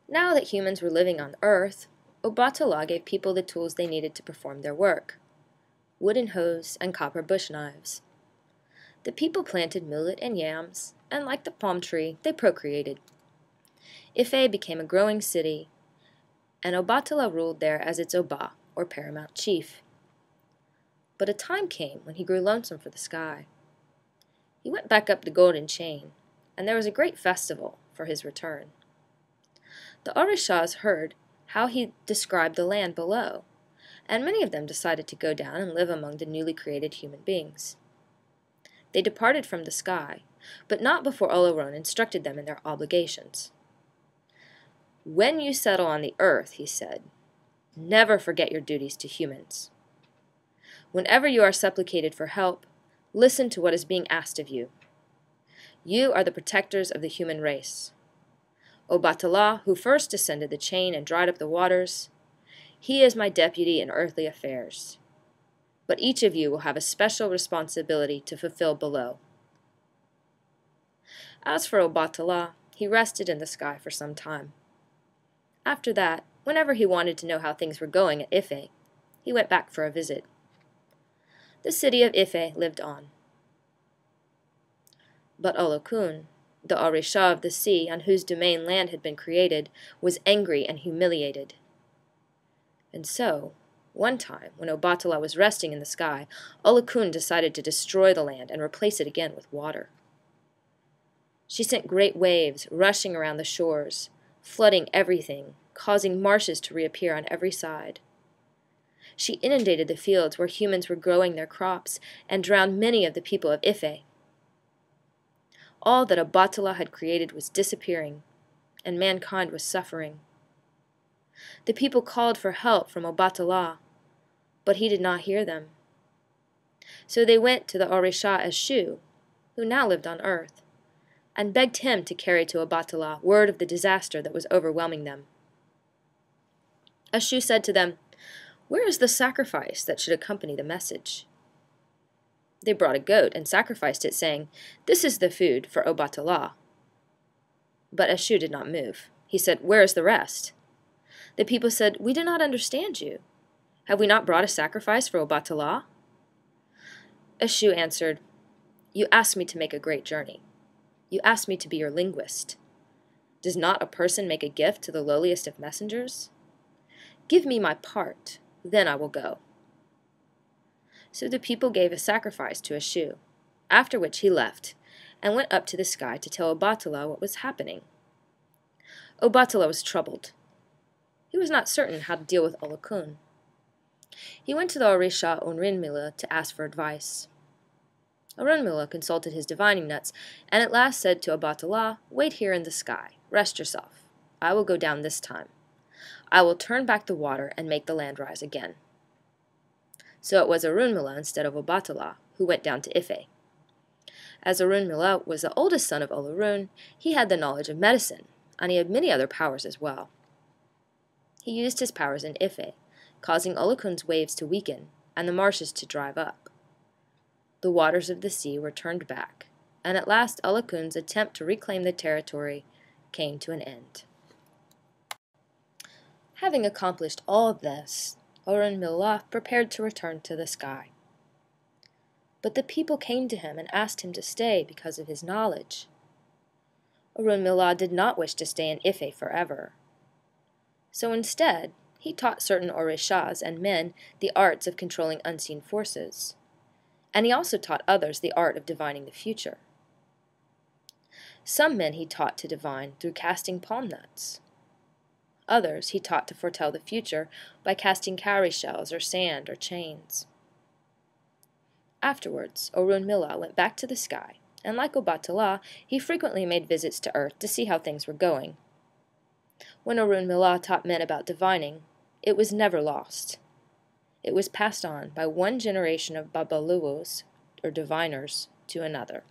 Now that humans were living on Earth, Obatala gave people the tools they needed to perform their work: wooden hoes and copper bush knives. The people planted millet and yams, and like the palm tree, they procreated. Ife became a growing city, and Obatala ruled there as its Oba, or paramount chief. But a time came when he grew lonesome for the sky. He went back up the Golden Chain, and there was a great festival for his return. The Orishas heard how he described the land below, and many of them decided to go down and live among the newly created human beings. They departed from the sky, but not before Olokun instructed them in their obligations. "When you settle on the earth," he said, "never forget your duties to humans. Whenever you are supplicated for help, listen to what is being asked of you. You are the protectors of the human race. Obatala, who first descended the chain and dried up the waters, he is my deputy in earthly affairs. But each of you will have a special responsibility to fulfill below." As for Obatala, he rested in the sky for some time. After that, whenever he wanted to know how things were going at Ife, he went back for a visit. The city of Ife lived on. But Olokun, the Orisha of the sea on whose domain land had been created, was angry and humiliated. And so, one time, when Obatala was resting in the sky, Olokun decided to destroy the land and replace it again with water. She sent great waves rushing around the shores, flooding everything, causing marshes to reappear on every side. She inundated the fields where humans were growing their crops and drowned many of the people of Ife. All that Obatala had created was disappearing, and mankind was suffering. The people called for help from Obatala, but he did not hear them. So they went to the Orisha Eshu, who now lived on earth, and begged him to carry to Obatala word of the disaster that was overwhelming them. Eshu said to them, "Where is the sacrifice that should accompany the message?" They brought a goat and sacrificed it, saying, "This is the food for Obatala." But Eshu did not move. He said, "Where is the rest?" The people said, "We do not understand you. Have we not brought a sacrifice for Obatala?" Eshu answered, "You asked me to make a great journey. You asked me to be your linguist. Does not a person make a gift to the lowliest of messengers? Give me my part, then I will go." So the people gave a sacrifice to Eshu, after which he left, and went up to the sky to tell Obatala what was happening. Obatala was troubled. He was not certain how to deal with Olokun. He went to the Orisha Orunmila to ask for advice. Orunmila consulted his divining nuts, and at last said to Obatala, "Wait here in the sky. Rest yourself. I will go down this time. I will turn back the water and make the land rise again." So it was Orunmila instead of Obatala who went down to Ife. As Orunmila was the oldest son of Olokun, he had the knowledge of medicine, and he had many other powers as well. He used his powers in Ife, causing Olokun's waves to weaken and the marshes to dry up. The waters of the sea were turned back, and at last Olokun's attempt to reclaim the territory came to an end. Having accomplished all of this, Orunmila prepared to return to the sky. But the people came to him and asked him to stay because of his knowledge. Orunmila did not wish to stay in Ife forever. So instead, he taught certain Orishas and men the arts of controlling unseen forces, and he also taught others the art of divining the future. Some men he taught to divine through casting palm nuts. Others he taught to foretell the future by casting cowrie shells or sand or chains. Afterwards, Orunmila went back to the sky, and like Obatala, he frequently made visits to Earth to see how things were going. When Orunmila taught men about divining, it was never lost. It was passed on by one generation of Babaluos, or diviners, to another.